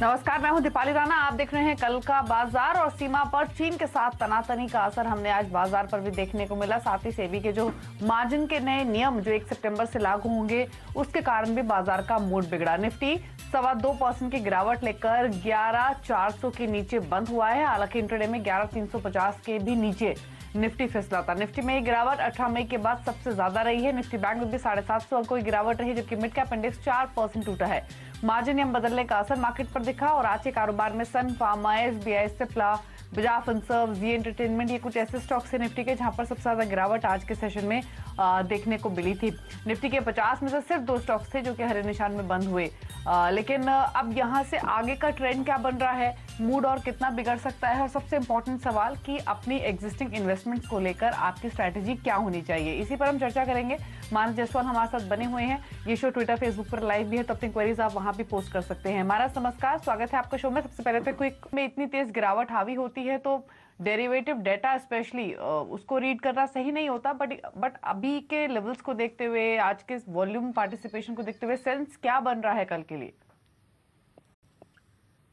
नमस्कार, मैं हूं दीपाली राणा। आप देख रहे हैं कल का बाजार। और सीमा पर चीन के साथ तनातनी का असर हमने आज बाजार पर भी देखने को मिला। साथ ही सेबी के जो मार्जिन के नए नियम जो 1 सितंबर से लागू होंगे उसके कारण भी बाजार का मूड बिगड़ा। निफ्टी 2.25% की गिरावट लेकर 11,400 के नीचे बंद हुआ है। हालांकि इंट्राडे में 11,350 के भी नीचे निफ्टी फिसला था। निफ्टी में ये गिरावट 18 मई के बाद सबसे ज्यादा रही है। निफ्टी बैंक में भी 750 अंकों की गिरावट रही, जबकि मिड कैप इंडेक्स 4% टूटा है। मार्जिन नियम बदलने का असर मार्केट पर दिखा और आज के कारोबार में सन फार्मा, एसबीआई, सिप्ला, बजाज फिनसर्व, जी एंटरटेनमेंट, ये कुछ ऐसे स्टॉक्स है निफ्टी के जहां पर सबसे ज्यादा गिरावट आज के सेशन में देखने को मिली थी। निफ्टी के 50 में से सिर्फ 2 स्टॉक्स थे जो कि हरे निशान में बंद हुए। लेकिन अब यहां से आगे का ट्रेंड क्या बन रहा है, मूड और कितना बिगड़ सकता है, और सबसे इंपॉर्टेंट सवाल कि अपनी एग्जिस्टिंग इन्वेस्टमेंट्स को लेकर आपकी स्ट्रैटेजी क्या होनी चाहिए, इसी पर हम चर्चा करेंगे। मानस जायसवाल हमारे साथ बने हुए हैं। ये शो ट्विटर, फेसबुक पर लाइव भी है, तो अपनी क्वेरीज आप वहां भी पोस्ट कर सकते हैं। मानस नमस्कार, स्वागत है आपका शो में। सबसे पहले तो क्विक में इतनी तेज गिरावट हावी होती है तो डेरिवेटिव डेटा स्पेशली उसको रीड करना सही नहीं होता, बट अभी के लेवल्स को देखते हुए, आज के वॉल्यूम पार्टिसिपेशन को देखते हुए सेंस क्या बन रहा है कल के लिए?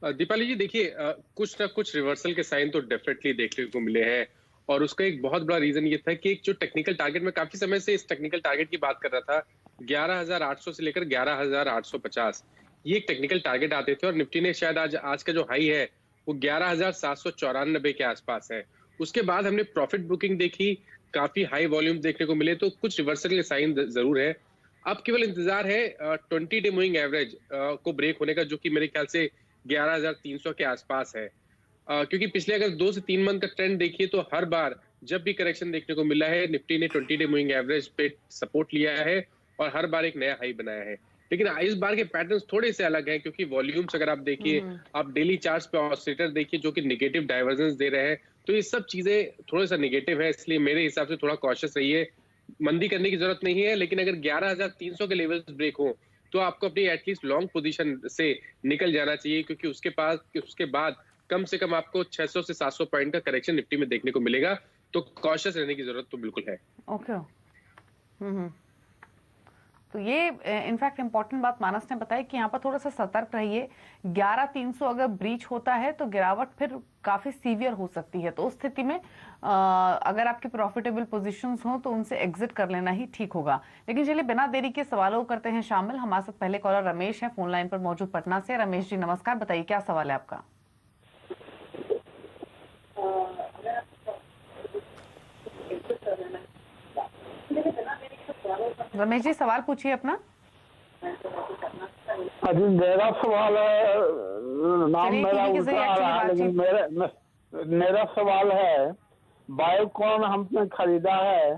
दीपाली जी देखिए, कुछ ना कुछ रिवर्सल के साइन तो डेफिनेटली देखने को मिले हैं। और उसका एक बहुत बड़ा रीजन ये था कि एक जो टेक्निकल टारगेट, में काफी समय से इस टेक्निकल टारगेट की बात कर रहा था, 11,800 से लेकर 11,850 ये एक टेक्निकल टारगेट आते थे। और निफ्टी ने शायद आज का जो हाई है वो 11,794 के आसपास है। उसके बाद हमने प्रॉफिट बुकिंग देखी, काफी हाई वॉल्यूम देखने को मिले, तो कुछ रिवर्सल के साइन जरूर है। अब केवल इंतजार है 20 डे मूविंग एवरेज को ब्रेक होने का, जो कि मेरे ख्याल से 11,300 के आसपास है। क्योंकि पिछले अगर 2 से 3 मंथ का ट्रेंड देखिए तो हर बार जब भी करेक्शन देखने को मिला है, निफ्टी ने 20 डे मूविंग एवरेज पे सपोर्ट लिया है और हर बार एक नया हाई बनाया है। लेकिन इस बार के पैटर्न्स थोड़े से अलग हैं, क्योंकि वॉल्यूम्स अगर आप देखिए, आप डेली चार्ट्स पे ऑसिलेटर देखिए जो कि नेगेटिव डाइवर्जेंस दे रहे हैं, तो ये सब चीजें थोड़ा सा नेगेटिव है। इसलिए मेरे हिसाब से थोड़ा कॉशियस रहिए। मंदी करने की जरूरत नहीं है, लेकिन अगर 11,300 के लेवल्स ब्रेक हो तो आपको अपनी एटलीस्ट लॉन्ग पोजीशन से निकल जाना चाहिए, क्योंकि उसके बाद कम से कम आपको 600 से 700 पॉइंट का करेक्शन निफ्टी में देखने को मिलेगा। तो कॉशियस रहने की जरूरत तो बिल्कुल है। ओके। तो ये इनफैक्ट इंपॉर्टेंट बात मानस ने बताई कि यहाँ पर थोड़ा सा सतर्क रहिए। 11,300 अगर ब्रीच होता है तो गिरावट फिर काफी सीवियर हो सकती है। तो उस स्थिति में अगर आपकी प्रॉफिटेबल पोजीशंस हो तो उनसे एग्जिट कर लेना ही ठीक होगा। लेकिन चलिए बिना देरी के सवालों को करते हैं शामिल। हमारे साथ पहले कॉलर रमेश है, फोन लाइन पर मौजूद पटना से। रमेश जी नमस्कार, बताइए क्या सवाल है आपका? रमेश जी सवाल पूछिए अपना। अभी मेरा सवाल है, नाम मेरा उल्टा आ रहा है, लेकिन मेरा सवाल है, बायोकॉन हमने खरीदा है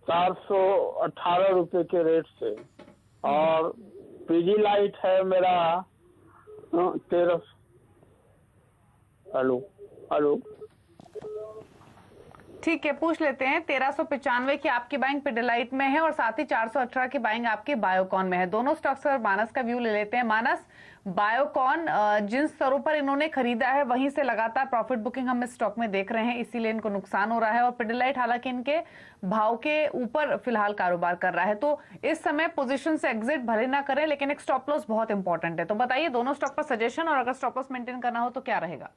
418 रुपए के रेट से, और पीजी लाइट है मेरा 13। हेलो हेलो, ठीक है, पूछ लेते हैं। 1395 की आपकी बाइंग पिडिलाइट में है और साथ ही 418 की बाइंग आपकी बायोकॉन में है। दोनों स्टॉक्स पर मानस का व्यू ले लेते हैं। मानस, बायोकॉन जिन स्तरों पर इन्होंने खरीदा है वहीं से लगातार प्रॉफिट बुकिंग हम इस स्टॉक में देख रहे हैं, इसीलिए इनको नुकसान हो रहा है। और पिडिलाइट हालांकि इनके भाव के ऊपर फिलहाल कारोबार कर रहा है, तो इस समय पोजीशन से एग्जिट भले ना करें, लेकिन एक स्टॉप लॉस बहुत इंपॉर्टेंट है। तो बताइए दोनों स्टॉक पर सजेशन, और अगर स्टॉप लॉस मेंटेन करना हो तो क्या रहेगा?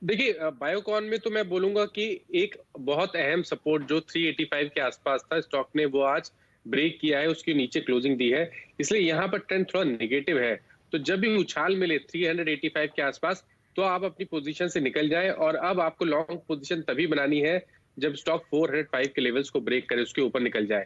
देखिए, बायोकॉन में तो मैं बोलूंगा कि एक बहुत अहम सपोर्ट जो 385 के आसपास था, स्टॉक ने वो आज ब्रेक किया है, उसके नीचे क्लोजिंग दी है, इसलिए यहाँ पर ट्रेंड थोड़ा नेगेटिव है। तो जब भी उछाल मिले 385 के आसपास तो आप अपनी पोजीशन से निकल जाए। और अब आपको लॉन्ग पोजीशन तभी बनानी है जब स्टॉक 405 के लेवल्स को ब्रेक करे, उसके ऊपर निकल जाए।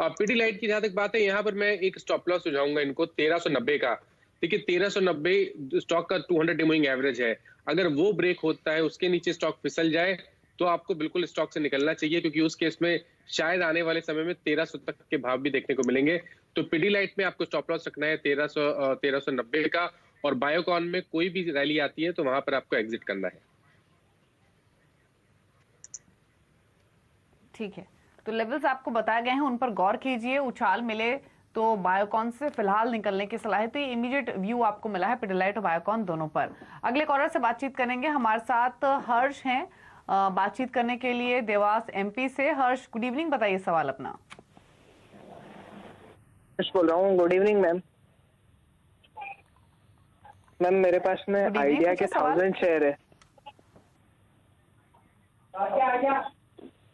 पीडीलाइट की जहां तक बात है, यहाँ पर मैं एक स्टॉप लॉस सुझाऊंगा इनको 1390 का। देखिए 1390 स्टॉक का 200 डे मूविंग एवरेज है, अगर वो ब्रेक होता है, उसके नीचे स्टॉक फिसल जाए तो आपको बिल्कुल स्टॉक से निकलना चाहिए, क्योंकि उस केस में शायद आने वाले समय में 1300 तक के भाव भी देखने को मिलेंगे। तो पिडीलाइट में आपको स्टॉप लॉस रखना है 1390 का, और बायोकॉन में कोई भी रैली आती है तो वहां पर आपको एग्जिट करना है। ठीक है, तो लेवल्स आपको बताए गए हैं, उन पर गौर कीजिए। उछाल मिले तो बायोकॉन से फिलहाल निकलने की सलाह है। तो ये इमीडिएट व्यू आपको मिला है पिडिलाइट और बायोकॉन दोनों पर। अगले कॉलर से बातचीत करेंगे। हमारे साथ हर्ष हैं बातचीत करने के लिए, देवास एमपी से। हर्ष गुड इवनिंग, बताइए सवाल अपना। बोल रहा हूँ, गुड इवनिंग मैम। मैम मेरे पास में Good evening, आइडिया के पूछिए सवाल। 1000 शेयर है।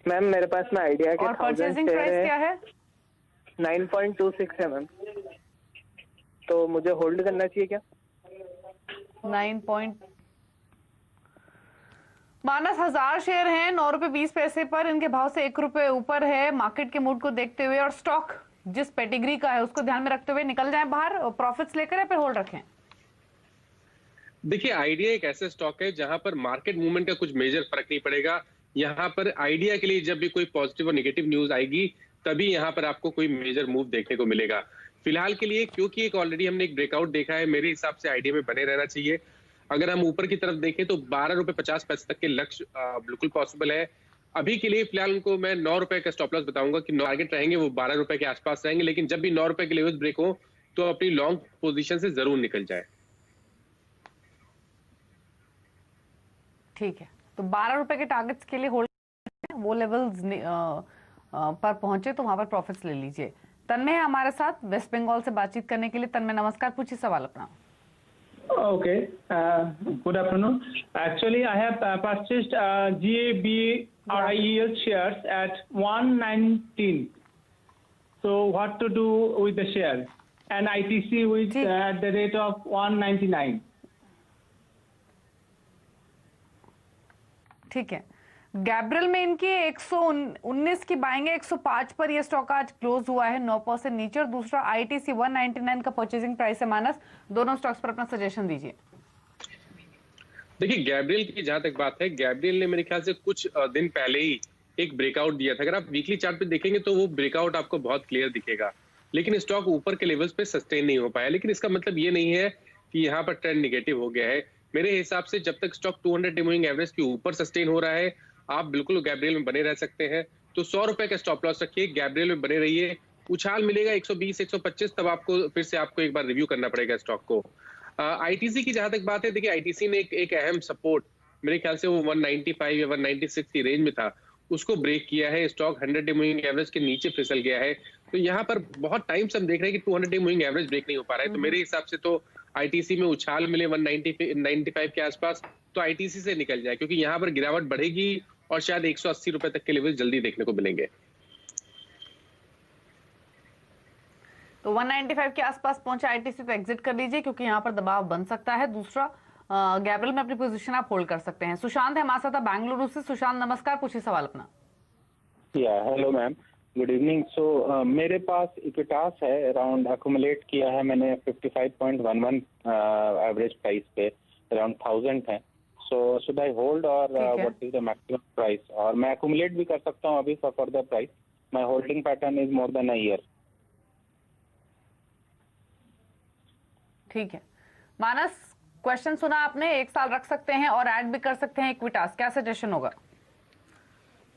मैम मेरे पास में आइडिया के और 1000 परचेजिंग शेयर प्राइस क्या है, है? 9.26 है मैम, तो मुझे होल्ड करना चाहिए क्या? 9 मानस 1000 शेयर हैं, 9 रुपए 20 पैसे पर, इनके भाव से 1 रुपए ऊपर है मार्केट के मूड को देखते हुए, और स्टॉक जिस पेडिग्री का है उसको ध्यान में रखते हुए निकल जाए बाहर और प्रॉफिट्स लेकर या फिर होल्ड रखें? देखिए, आइडिया एक ऐसा स्टॉक है जहां पर मार्केट मूवमेंट का कुछ मेजर फर्क नहीं पड़ेगा। यहाँ पर आइडिया के लिए जब भी कोई पॉजिटिव और नेगेटिव न्यूज आएगी तभी यहाँ पर आपको कोई मेजर मूव देखने को मिलेगा। फिलहाल के लिए क्योंकि एक ऑलरेडी हमने एक ब्रेकआउट देखा है, मेरे हिसाब से आइडिया में बने रहना चाहिए। अगर हम ऊपर की तरफ देखें तो 12 रुपए 50 पैसे तक के लक्ष्य बिल्कुल पॉसिबल है। अभी के लिए फिलहाल उनको मैं 9 रुपए का स्टॉप लॉस बताऊंगा कि टारगेट रहेंगे वो 12 रुपए के आसपास रहेंगे, लेकिन जब भी 9 रुपए के लेवल ब्रेक हो तो अपनी लॉन्ग पोजीशन से जरूर निकल जाए। ठीक है, तो 12 रुपए के टारगेट्स के लिए होल्ड, वो लेवल्स पर पहुंचे तो वहां पर प्रॉफिट्स ले लीजिए। तन्मय है हमारे साथ वेस्ट बंगाल से बातचीत करने के लिए। तन्मय नमस्कार, पूछिए सवाल अपना। Okay, good afternoon. Actually, I have purchased GABRIEL shares at 119. So, what to do with the share? And ITC with at the rate of 199. ठीक है, गैब्रियल में इनकी 119 की बाइंग है, 105 पर ये स्टॉक आज क्लोज हुआ है 9% नीचे, और दूसरा आईटीसी 199 का परचेजिंग प्राइस है मानस। दोनों स्टॉक्स पर अपना सजेशन दीजिए। देखिए, गैब्रियल की जहां तक बात है, गैब्रियल ने मेरे ख्याल से कुछ दिन पहले ही एक ब्रेकआउट दिया था। अगर आप वीकली चार्ट पे देखेंगे तो वो ब्रेकआउट आपको बहुत क्लियर दिखेगा, लेकिन स्टॉक ऊपर के लेवल्स पे सस्टेन नहीं हो पाया। लेकिन इसका मतलब ये नहीं है कि यहाँ पर ट्रेंड निगेटिव हो गया है। मेरे हिसाब से जब तक स्टॉक 200 डे मूविंग एवरेज के ऊपर सस्टेन हो रहा है, आप बिल्कुल गैब्रियल में बने रह सकते हैं। तो 100 रुपए का स्टॉप लॉस रखिए, गैब्रियल में बने रहिए। उछाल मिलेगा 120 125, तब आपको फिर से आपको एक बार रिव्यू करना पड़ेगा स्टॉक को। आईटीसी की जहां तक बात है, देखिए आईटीसी ने एक अहम सपोर्ट, मेरे ख्याल से वो 195 या 196 की रेंज में था, उसको ब्रेक किया है। स्टॉक 100 डे मूविंग एवरेज के नीचे फिसल गया है। तो यहाँ पर बहुत टाइम से हम देख रहे हैं कि 200 डे मूविंग एवरेज ब्रेक नहीं हो पा रहा है। तो मेरे हिसाब से तो आईटीसी में उछाल मिले 195 के आसपास तो आईटीसी से निकल जाए, क्योंकि यहाँ पर गिरावट बढ़ेगी और शायद 180 रुपए तक के लेवल जल्दी देखने को मिलेंगे। तो 195 के आसपास पहुंचा आईटीसी तो एग्जिट कर लीजिए, क्योंकि यहाँ पर दबाव बन सकता है। दूसरा गैब्रियल में अपनी पोजीशन आप होल्ड कर सकते हैं। सुशांत है हमारे साथ बेंगलुरु से। सुशांत नमस्कार, पूछिए सवाल अपना। Hello ma'am, good evening. So मेरे पास इक्विटास है, अराउंड अक्यूमुलेट किया है मैंने 55.11 एवरेज प्राइस पे, अराउंड 1000 है। सो शुड आई होल्ड और what is the maximum price? और मैं अक्यूमुलेट भी कर सकता हूँ अभी for further price. My holding pattern is more than a year. ठीक है मानस, क्वेश्चन सुना आपने। 1 साल रख सकते हैं और ऐड भी कर सकते हैं इक्विटास, क्या सजेशन होगा?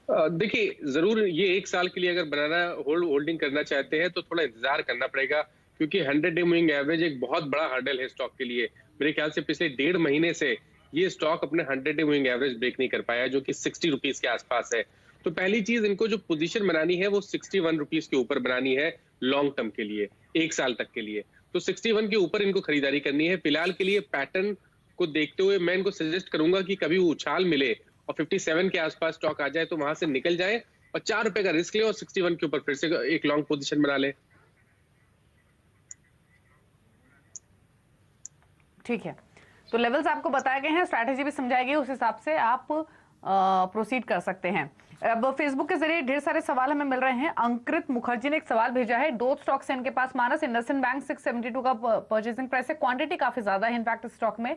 देखिए, जरूर ये 1 साल के लिए अगर बनाना होल्डिंग करना चाहते हैं तो थोड़ा इंतजार करना पड़ेगा, क्योंकि 100 डे मूविंग एवरेज एक बहुत बड़ा हर्डल है स्टॉक के लिए। मेरे ख्याल से पिछले 1.5 महीने से ये स्टॉक अपने 100 डे मूविंग एवरेज ब्रेक नहीं कर पाया, जो कि 60 रुपीज के आसपास है। तो पहली चीज, इनको जो पोजीशन बनानी है वो 61 रुपीज के ऊपर बनानी है लॉन्ग टर्म के लिए, 1 साल तक के लिए। तो 61 के ऊपर इनको खरीदारी करनी है। फिलहाल के लिए पैटर्न को देखते हुए मैं इनको सजेस्ट करूंगा कि कभी उछाल मिले और 57 के आसपास स्टॉक आ जाए तो वहां से निकल जाए और 4 रुपए का रिस्क ले और 61 के ऊपर फिर से एक लॉन्ग पोजीशन बना ले। ठीक है, तो लेवल्स आपको बताए गए हैं, स्ट्रैटेजी भी समझाई गई, उस हिसाब से आप प्रोसीड कर सकते हैं। अब फेसबुक के जरिए ढेर सारे सवाल हमें मिल रहे हैं। अंकृत मुखर्जी ने एक सवाल भेजा है। 2 स्टॉक्स हैं इनके पास मानस। इंडसइंड बैंक 672 का परचेजिंग प्राइस है, क्वांटिटी काफी ज्यादा है इनफैक्ट स्टॉक में,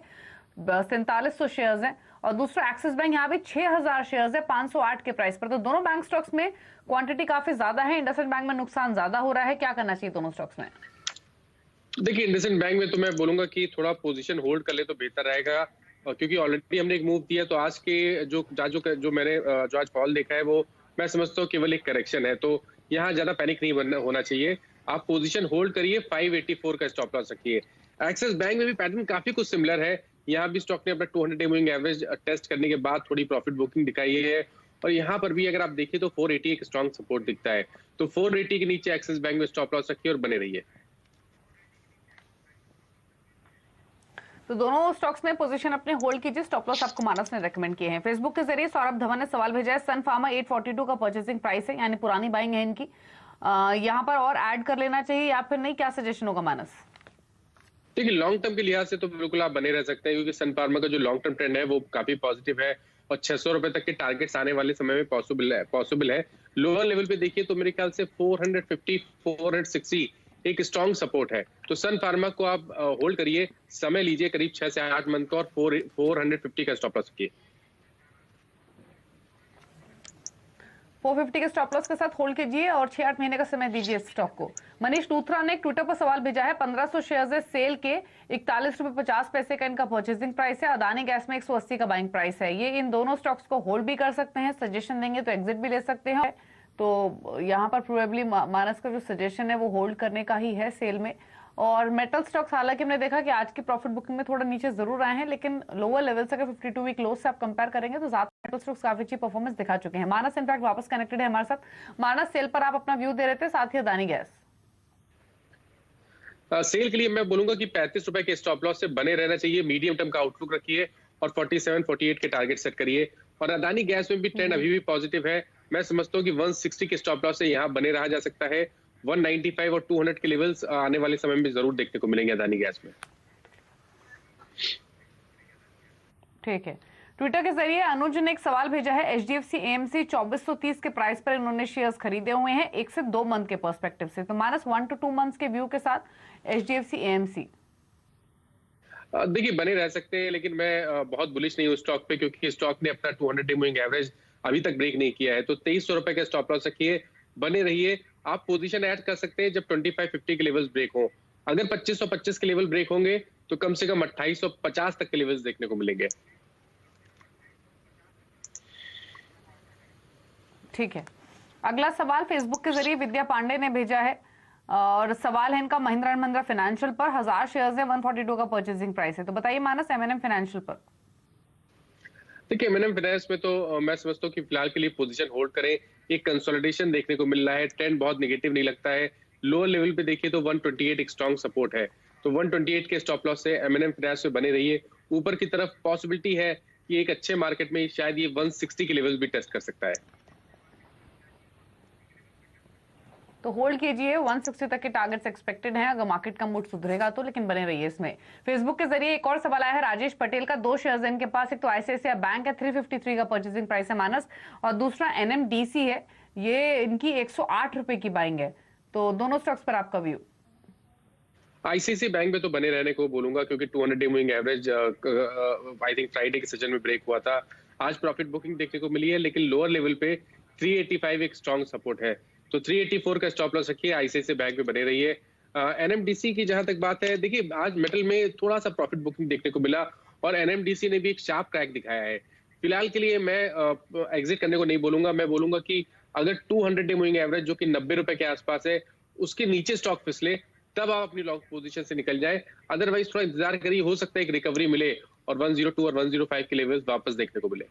4700 शेयर्स हैं। और दूसरा एक्सिस बैंक, यहाँ भी 6000 शेयर्स है 508 के प्राइस पर। तो दोनों बैंक स्टॉक्स में क्वांटिटी काफी ज्यादा है। इंडसइंड बैंक में नुकसान ज्यादा हो रहा है, क्या करना चाहिए दोनों स्टॉक्स में? देखिए, इंडसइंड बैंक में तो मैं बोलूंगा कि थोड़ा पोजीशन होल्ड कर ले तो बेहतर रहेगा, क्योंकि ऑलरेडी हमने एक मूव दिया। तो आज के जो मैंने जो आज फॉल देखा है वो मैं समझता हूँ केवल एक करेक्शन है। तो यहाँ ज्यादा पैनिक नहीं होना चाहिए। आप पोजीशन होल्ड करिए, 584 का स्टॉप लॉस रखिए। एक्सिस बैंक में भी पैटर्न काफी कुछ सिमिलर है। यहाँ भी स्टॉक ने अपना 200 डे मूविंग एवरेज टेस्ट करने के बाद थोड़ी प्रॉफिट बुकिंग दिखाई है, और यहाँ पर भी अगर आप देखिए तो 480 एक स्ट्रॉन्ग सपोर्ट दिखता है। तो 480 के नीचे एक्सिस बैंक में स्टॉप लॉस रखिए और बने रहिए। तो दोनों स्टॉक्स में पोजीशन अपने होल्ड कीजिए। स्टॉप लॉस आपको मानस ने रेकमेंड किए हैं। फेसबुक के जरिए सौरभ धवन ने सवाल भेजा है, सन फार्मा 842 का परचेसिंग प्राइस है, यानी पुरानी बाइंग है इनकी, यहाँ पर और ऐड कर लेना चाहिए या फिर नहीं, क्या सजेशन होगा मानस? देखिए लॉन्ग टर्म के लिहाज से तो बिल्कुल आप बने रह सकते हैं, क्योंकि सन फार्मा का जो लॉन्ग टर्म ट्रेंड है वो काफी पॉजिटिव है और 600 रुपए तक के टारगेट्स आने वाले समय में पॉसिबल है। लोअर लेवल पे देखिए तो मेरे ख्याल से 450 460 एक स्ट्रॉन्ग सपोर्ट है। तो सन फार्मा को आप होल्ड करिए, समय लीजिए करीब 6 से 8 मंथ का, और 450 का स्टॉप लॉस रखिए। 450 के स्टॉप लॉस के साथ होल्ड कीजिए और 6-8 महीने का समय दीजिए इस स्टॉक को। मनीष लूथरा ने एक ट्विटर पर सवाल भेजा है, 1500 शेयर्स है सेल के, 41 रुपए 50 पैसे का इनका परचेसिंग प्राइस है, अदानी गैस में 180 का बाइंग प्राइस है। ये इन दोनों स्टॉक्स को होल्ड भी कर सकते हैं, सजेशन देंगे तो एग्जिट भी ले सकते हैं। तो यहाँ पर प्रोबेबली मानस का जो सजेशन है वो होल्ड करने का ही है सेल में। और मेटल स्टॉक्स, हालांकि हमने देखा कि आज की प्रॉफिट बुकिंग में थोड़ा नीचे जरूर आए हैं, लेकिन लोअर लेवल से अगर 52 वीक क्लोज से आप कंपेयर करेंगे तो ज्यादा मेटल स्टॉक्स काफी अच्छी परफॉर्मेंस दिखा चुके हैं। मानस इनफैक्ट वापस कनेक्टेड है हमारे साथ। मानस, सेल पर आप अपना व्यू दे रहे थे, साथ ही अदानी गैस। सेल के लिए मैं बोलूंगा कि 35 रुपए के स्टॉप लॉस से बने रहना चाहिए, मीडियम टर्म का आउटलुक रखिए और 47-48 के टारगेट सेट करिए। और अदानी गैस में भी ट्रेंड अभी भी पॉजिटिव है। मैं समझता हूँ कि 160 के स्टॉप लॉस से यहाँ बने रहा जा सकता है। 195 और 200 के लेवल्स आने वाले समय में जरूर देखने को मिलेंगे अदानी गैस में। ठीक है। ट्विटर के जरिए अनुज ने एक सवाल भेजा है, एचडीएफसी एएमसी 2430 के प्राइस पर इन्होंने शेयर्स खरीदे हुए हैं 1 से 2 मंथ के पर्सपेक्टिव से, तो माइनस 1 to 2 मंथ्स के व्यू के साथ एचडीएफसी एएमसी देखिए बने रह सकते हैं, लेकिन मैं बहुत बुलिश नहीं हूँ स्टॉक पे, क्योंकि स्टॉक ने अपना 200 डे मूविंग एवरेज अभी तक ब्रेक नहीं किया है। तो 2300 रुपए का स्टॉप लॉस रखिए, बने रहिए। आप पोजीशन ऐड कर सकते हैं जब 2550 के लेवल्स ब्रेक हो। अगर 2525 के लेवल ब्रेक होंगे तो कम से कम 2850 तक के लेवल्स देखने को मिलेंगे। ठीक है। अगला सवाल फेसबुक के जरिए विद्या पांडे ने भेजा है और सवाल है इनका महिंद्रा एंड महिंद्रा फाइनेंशियल पर 1000 शेयर्स है, 142 का परचेसिंग प्राइस है। तो बताइए मानस, एमएनएम फाइनेंशियल पर। देखिए एमएनएम फाइनेंस में तो मैं समझता हूँ कि फिलहाल के लिए पोजीशन होल्ड करें। एक कंसोलिडेशन देखने को मिल रहा है, ट्रेंड बहुत नेगेटिव नहीं लगता है। लोअर लेवल पे देखिए तो 128 एक स्ट्रॉन्ग सपोर्ट है, तो 128 के स्टॉप लॉस से एमएनएम फाइनेंस में बने रहिए। ऊपर की तरफ पॉसिबिलिटी है कि एक अच्छे मार्केट में शायद ये 160 के लेवल भी टेस्ट कर सकता है। तो होल्ड कीजिए, 160 तक के टारगेट्स एक्सपेक्टेड हैं अगर मार्केट का मूड सुधरेगा तो, लेकिन बने रहिए इसमें। फेसबुक के जरिए एक और सवाल आया है राजेश पटेल का, 2 शेयर्स इनके पास, एक तो आईसीआईसीआई बैंक है 353 का परचेसिंग प्राइस है मानस, और दूसरा एनएमडीसी है, ये इनकी 108 रुपए की बाइंग है। तो दोनों स्टॉक्स पर आपका व्यू? आईसीआईसीआई बैंक में तो बने रहने को बोलूंगा, क्योंकि 200 day moving average I think Friday के सेशन में ब्रेक हुआ था। आज प्रॉफिट बुकिंग देखने को मिली है, लेकिन लोअर लेवल पे 385 एक स्ट्रॉन्ग सपोर्ट है, तो 384 का स्टॉप लॉस रखिए। आईसीआईसीआई बैंक में बने रहिए। एनएमडीसी की जहां तक बात है, देखिए आज मेटल में थोड़ा सा प्रॉफिट बुकिंग देखने को मिला और एनएमडीसी ने भी एक शार्प क्रैक दिखाया है। फिलहाल के लिए मैं एग्जिट करने को नहीं बोलूंगा। मैं बोलूंगा कि अगर 200 डे मूविंग एवरेज जो कि 90 रुपए के आसपास है उसके नीचे स्टॉक फिसले तब आप अपनी लॉन्ग पोजीशन से निकल जाए। अदरवाइज थोड़ा इंतजार करिए, हो सकता है एक रिकवरी मिले और 102 और 105 के लेवल्स वापस देखने को मिले।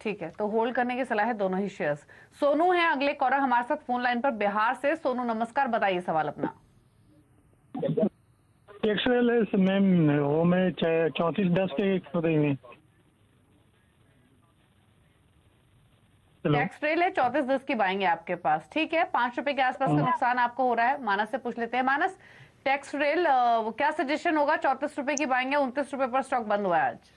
ठीक है, तो होल्ड करने की सलाह है दोनों ही शेयर्स। सोनू है अगले कॉलर हमारे साथ फोन लाइन पर बिहार से। सोनू नमस्कार, बताइए सवाल अपना। एक्सएल है मैम, वो मैं 3410 के खरीदेंगे। टैक्स ट्रेल है 3410 की बाएंगे आपके पास, ठीक है। 5 रुपए के आसपास का नुकसान आपको हो रहा है। मानस से पूछ लेते हैं। मानस, टैक्स ट्रेल क्या सजेशन होगा? 34 रुपए की बाएंगे, 29 रुपए पर स्टॉक बंद हुआ है आज।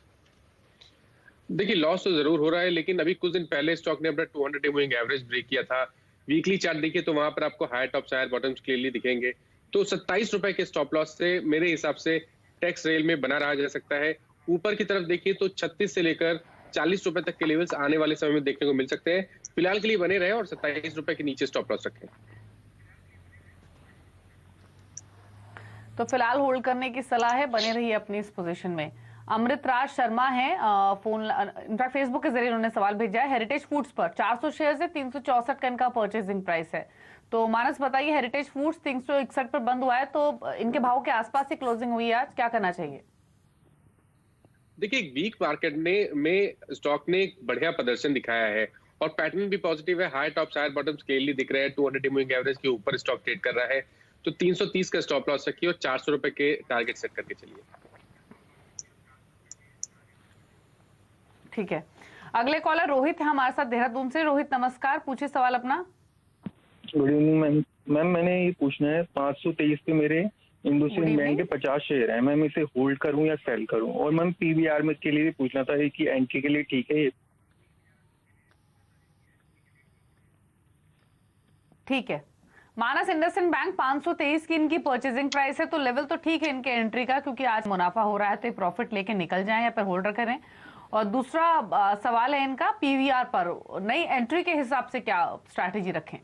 देखिए लॉस तो जरूर हो रहा है, लेकिन अभी कुछ दिन पहले स्टॉक ने अपना 200 डे मूविंग एवरेज ब्रेक किया था। वीकली चार्ट देखिए तो वहां पर आपको higher tops higher bottoms clearly दिखेंगे। तो 27 रुपए के स्टॉप लॉस से मेरे हिसाब से टैक्स रेल में बना रहा जा सकता है। ऊपर की तरफ देखिए तो 36 से लेकर 40 रुपए तक के लेवल्स आने वाले समय में देखने को मिल सकते हैं। फिलहाल के लिए बने रहे और 27 रुपए के नीचे स्टॉप लॉस रखें। तो फिलहाल होल्ड करने की सलाह है, बने रहिए अपनी इस पोजीशन में। अमृत राज शर्मा है फोन, इनफैक्ट फेसबुक के जरिए उन्होंने सवाल भेजा है हेरिटेज फूड्स पर। 400 शेयर्स है, 364 का इनका परचेसिंग प्राइस है। तो मानस बताइए, हेरिटेज फूड्स 361 पर बंद हुआ है, तो इनके भाव के आसपास ही क्लोजिंग हुई है आज, क्या करना चाहिए? देखिए वीक मार्केट में स्टॉक ने एक बढ़िया प्रदर्शन दिखाया है और पैटर्न भी पॉजिटिव है। High tops higher bottoms clearly दिख रहे हैं। 200 डे मूविंग एवरेज के ऊपर स्टॉक ट्रेड कर रहा है। तो 330 का स्टॉप लॉस रखिए और 400 रुपए के टारगेट सेट करके चलिए। ठीक है, अगले कॉलर रोहित है हमारे साथ देहरादून से। रोहित नमस्कार, पूछिए सवाल अपना। Good evening ma'am. मैम मैंने ये पूछना है 523 पे मेरे इंडसइंड बैंक के 50 शेयर है, मैम इसे होल्ड करूं या सेल करूं? और मैम पीवीआर में के लिए भी पूछना था कि एंट्री के लिए ठीक है ये? ठीक है, मानस इंडसइंड बैंक 523 की इनकी परचेजिंग प्राइस है, तो लेवल तो ठीक है इनके एंट्री का, क्योंकि आज मुनाफा हो रहा है तो प्रॉफिट लेके निकल जाएं या फिर होल्डर करें। और दूसरा सवाल है इनका पीवीआर पर, नई एंट्री के हिसाब से क्या स्ट्रैटेजी रखें?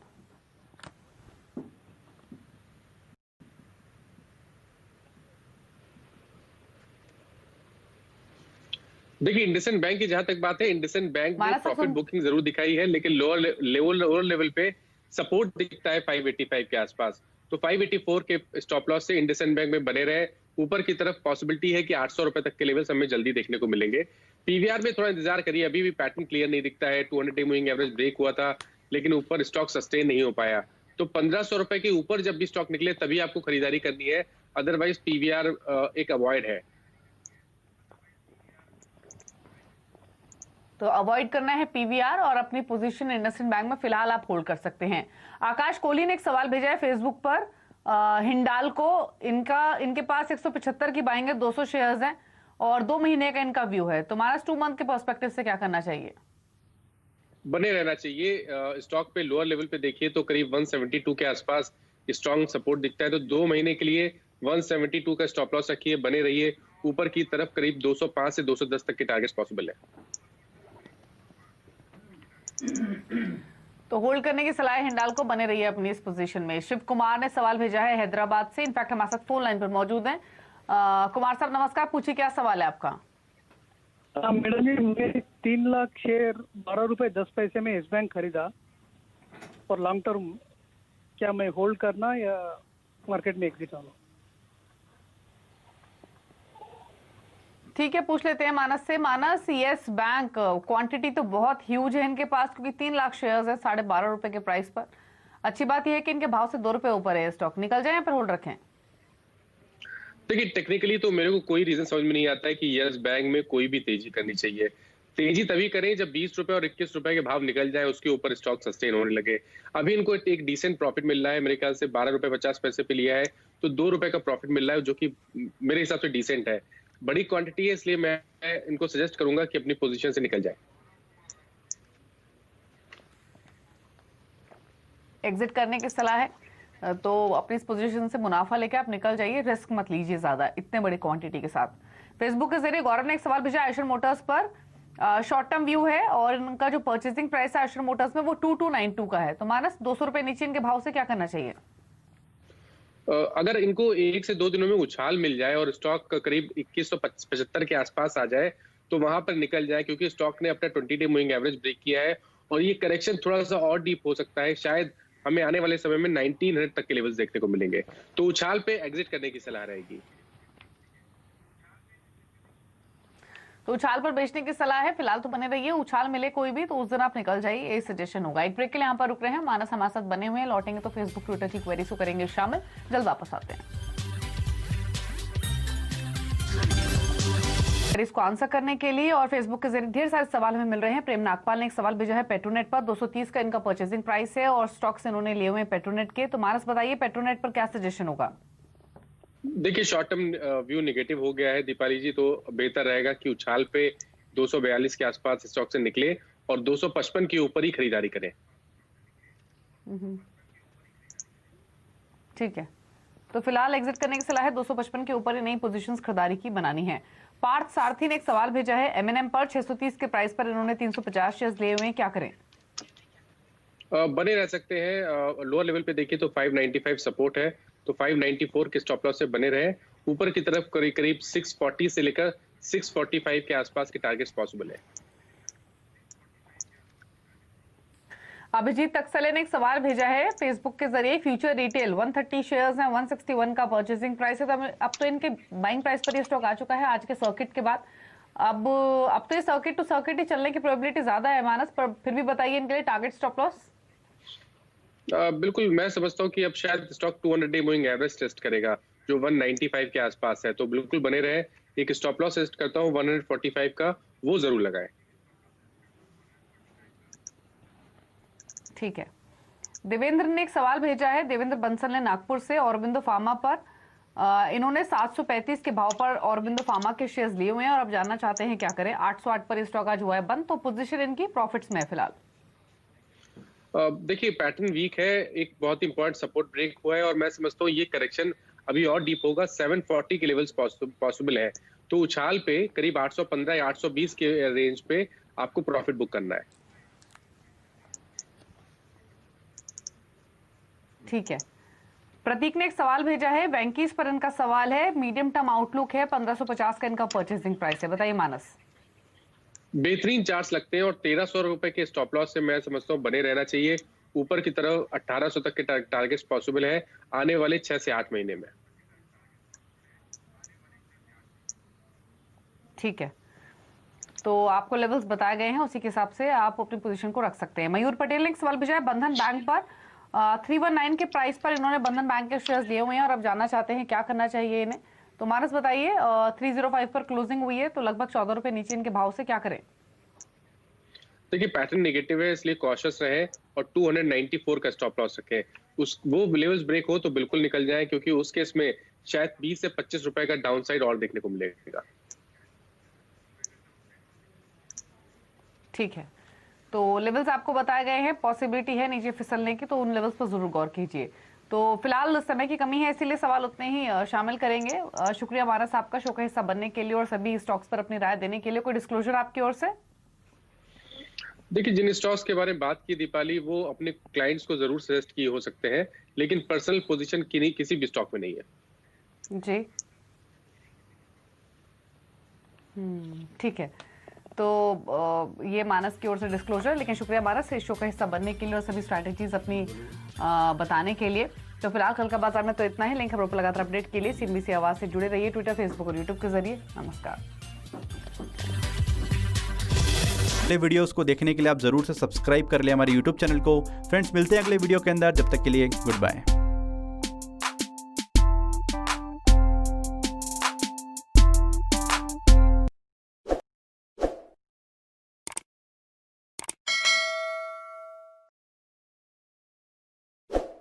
देखिए इंडसइंड बैंक की जहां तक बात है, इंडसइंड बैंक ने प्रॉफिट बुकिंग जरूर दिखाई है, लेकिन लोअर लेवल पे सपोर्ट दिखता है 585 के आसपास। तो 584 के स्टॉप लॉस से इंडसइंड बैंक में बने रहे। ऊपर की तरफ पॉसिबिलिटी है कि 800 रुपए तक के लेवल्स हमें जल्दी देखने को मिलेंगे। पीवीआर में थोड़ा इंतजार करिए, अभी भी पैटर्न क्लियर नहीं दिखता है। 200 डे मूविंग एवरेज ब्रेक हुआ था, लेकिन ऊपर स्टॉक सस्टेन नहीं हो पाया। तो 1500 रुपए के ऊपर जब भी स्टॉक निकले तभी आपको खरीदारी करनी है, अदरवाइज पीवीआर एक अवॉइड है। तो अवॉइड करना है पीवीआर और अपनी पोजीशन इंडसइंड बैंक में फिलहाल आप होल्ड कर सकते हैं। आकाश कोहली ने एक सवाल भेजा है फेसबुक पर, हिंडाल्को इनके पास 175 की बाइंग है, 200 शेयर्स हैं और 2 महीने का इनका व्यू है, तो माइनस 2 मंथ के पर्सपेक्टिव से क्या करना चाहिए? बने रहना चाहिए। स्टॉक पे लोअर लेवल पे देखिए तो करीब 172 के आसपास स्ट्रॉन्ग सपोर्ट दिखता है, तो 2 महीने के लिए 172 का स्टॉप लॉस रखिए, बने रहिए। ऊपर की तरफ करीब 205 से 210 तक के टारगेट्स पॉसिबल है। तो होल्ड करने की सलाह है, हिंडाल्को बने रहिए अपनी इस पोजीशन में। शिव कुमार ने सवाल भेजा है हैदराबाद से, इनफैक्ट हमारे साथ फोन लाइन पर मौजूद हैं। कुमार साहब नमस्कार, पूछिए क्या सवाल है आपका? मैडम जी, मुझे 3 लाख शेयर 12 रुपए 10 पैसे में येस बैंक खरीदा और लॉन्ग टर्म, क्या मैं होल्ड करना या मार्केट में एग्जिट होना? ठीक है, पूछ लेते हैं मानस से। मानस, येस बैंक क्वांटिटी तो बहुत ह्यूज है इनके पास, क्योंकि 3 लाख शेयर्स है 12.5 रुपए के प्राइस पर। अच्छी बात यह है कि इनके भाव से 2 रुपए ऊपर है स्टॉक, निकल जाए या फिर होल्ड रखें? देखिए टेक्निकली तो मेरे को कोई रीजन समझ में नहीं आता है कि येस बैंक में कोई भी तेजी करनी चाहिए। तेजी तभी करें जब 20 रुपए और 21 रुपए के भाव निकल जाए, उसके ऊपर स्टॉक सस्टेन होने लगे। अभी इनको एक डिसेंट प्रॉफिट मिल रहा है, मेरे ख्याल से 12 रुपए 50 पैसे पे लिया है, तो 2 रुपए का प्रॉफिट मिल रहा है, जो कि मेरे हिसाब से डिसेंट है। बड़ी क्वांटिटी है, इसलिए मैं इनको सजेस्ट करूंगा कि अपनी पोजीशन से निकल जाए। एग्जिट करने की सलाह है, तो अपनी इस पोजीशन से मुनाफा लेके आप निकल जाइए, रिस्क मत लीजिए ज्यादा इतने बड़ी क्वांटिटी के साथ। फेसबुक के जरिए गौरव ने एक सवाल भेजा आयशर मोटर्स पर, शॉर्ट टर्म व्यू है और इनका जो परचेसिंग प्राइस है आयशर मोटर्स में वो 2292 का है, तो मानस 200 रुपए नीचे इनके भाव से क्या करना चाहिए? अगर इनको 1 से 2 दिनों में उछाल मिल जाए और स्टॉक करीब 2175 के आसपास आ जाए तो वहां पर निकल जाए, क्योंकि स्टॉक ने अपना 20 डे मूविंग एवरेज ब्रेक किया है और ये करेक्शन थोड़ा सा और डीप हो सकता है। शायद हमें आने वाले समय में 1900 तक के लेवल्स देखने को मिलेंगे, तो उछाल पे एग्जिट करने की सलाह रहेगी। तो उछाल पर बेचने की सलाह है, फिलहाल तो बने रहिए, उछाल मिले कोई भी तो उस दिन आप निकल जाइए, यही सजेशन होगा। एक ब्रेक के लिए यहाँ पर रुक रहे हैं, मानस हमारे साथ बने हुए हैं, लौटेंगे तो फेसबुक ट्विटर की क्वेरीज को करेंगे शामिल, जल्द वापस आते हैं। इसको आंसर करने के लिए और फेसबुक के जरिए ढेर सारे सवाल हमें मिल रहे हैं। प्रेम नागपाल ने एक सवाल भेजा है पेट्रोनेट पर, 230 का इनका परचेसिंग प्राइस है और स्टॉक्स इन्होंने लिए हुए हैं पेट्रोनेट के, तो मानस बताइए पेट्रोनेट पर क्या सजेशन होगा? देखिए शॉर्ट टर्म व्यू नेगेटिव हो गया है दीपाली जी, तो बेहतर रहेगा कि उछाल पे 242 के आसपास स्टॉक से निकले और 255 के ऊपर ही खरीदारी करें। ठीक है, तो फिलहाल एग्जिट करने की सलाह है, 255 के ऊपर ही नई पोजीशंस खरीदारी की बनानी है। पार्थ सारथी ने एक सवाल भेजा है एमएनएम पर, 630 के प्राइस पर इन्होंने 350 शेयर्स लिए हुए हैं, क्या करें? बने रह सकते हैं। लोअर लेवल पे देखिए तो 595 सपोर्ट है, तो 594 के स्टॉप लॉस से बने रहे। ऊपर की तरफ करीब 640 से लेकर 645 के आसपास के टारगेट्स पॉसिबल है। अभिजीत तक्सले ने एक सवाल भेजा है फेसबुक के जरिए, फ्यूचर रिटेल 130 शेयर्स हैं, 161 का परचेसिंग प्राइस है, तो अब तो इनके बाइंग प्राइस पर ये स्टॉक आ चुका है आज के सर्किट के बाद। अब तो ये सर्किट टू सर्किट ही चलने की प्रोबेबिलिटी ज्यादा है मानस, पर फिर भी बताइए इनके लिए टारगेट स्टॉप लॉस। बिल्कुल, मैं समझता हूँ कि अब शायद stock 200 day moving average test करेगा जो 195 के आसपास है, तो बिल्कुल बने रहे। एक स्टॉप लॉस टेस्ट करता हूँ 145 का, वो जरूर लगाए। ठीक है, देवेंद्र ने एक सवाल भेजा है। देवेंद्र बंसल ने नागपुर से, औरबिंदो फार्मा पर इन्होंने 735 के भाव पर औरबिंदो फार्मा के शेयर्स लिए हुए हैं और अब जानना चाहते हैं क्या करें। 808 पर स्टॉक आज हुआ है बंद, तो पोजीशन इनकी प्रॉफिट्स में है फिलहाल। देखिए पैटर्न वीक है, एक बहुत ही इंपॉर्टेंट सपोर्ट ब्रेक हुआ है और मैं समझता हूँ ये करेक्शन अभी और डीप होगा। 740 के लेवल्स पॉसिबल है, तो उछाल पे करीब 815 या 820 के रेंज पे आपको प्रॉफिट बुक करना है। ठीक है, प्रतीक ने एक सवाल भेजा है। बैंकीज पर इनका सवाल है, मीडियम टर्म आउटलुक है, 1550 का इनका परचेसिंग प्राइस है, बताइए मानस। बेहतरीन चार्ट्स लगते हैं और 1300 रुपए के स्टॉप लॉस से मैं समझता हूँ बने रहना चाहिए। ऊपर की तरफ 1800 तक के टारगेट्स पॉसिबल है आने वाले 6 से 8 महीने में। ठीक है, तो आपको लेवल्स बताए गए हैं, उसी के हिसाब से आप अपनी पोजीशन को रख सकते हैं। मयूर पटेल ने एक सवाल भेजा है बंधन बैंक पर। 319 के प्राइस पर इन्होंने बंधन बैंक के शेयर्स लिए हुए हैं और अब जानना चाहते हैं क्या करना चाहिए इन्हें। तो मानस बताइए, 305 पर क्लोजिंग हुई है, तो लगभग 14 रुपए नीचे इनके भाव से क्या करें। देखिए पैटर्न नेगेटिव है, इसलिए कॉशियस रहे और 294 का स्टॉप लॉस रखें। वो लेवल्स ब्रेक हो तो बिल्कुल निकल जाए, क्योंकि उस केस में शायद 20 से 25 रुपए का डाउनसाइड और देखने को मिलेगा। ठीक है, तो लेवल्स आपको बताए गए हैं, पॉसिबिलिटी है नीचे फिसलने की, तो उन लेवल्स पर जरूर गौर कीजिए। तो फिलहाल समय की कमी है, इसीलिए सवाल उतने ही शामिल करेंगे। शुक्रिया मानस आपका शो का हिस्सा बनने के लिए और सभी स्टॉक्स पर अपनी राय देने के लिए। कोई डिस्क्लोजर आपकी ओर से? देखिए जिन स्टॉक्स के बारे में बात की दीपाली, वो अपने क्लाइंट्स को जरूर सजेस्ट किए हो सकते हैं, लेकिन पर्सनल पोजीशन की नहीं, किसी भी स्टॉक में नहीं है जी। ठीक है, तो ये मानस की ओर से डिस्क्लोजर। लेकिन शुक्रिया मानस इस शो का हिस्सा बनने के लिए और सभी स्ट्रैटेजीज अपनी बताने के लिए। तो फिलहाल कल का बाजार में तो इतना ही। लिंक खबरों पर लगातार अपडेट के लिए CNBC आवाज से जुड़े रहिए, ट्विटर, फेसबुक और यूट्यूब के जरिए। नमस्कार। अगले वीडियोस को देखने के लिए आप जरूर से सब्सक्राइब कर ले हमारे यूट्यूब चैनल को। फ्रेंड्स मिलते हैं अगले वीडियो के अंदर, जब तक के लिए गुड बाय।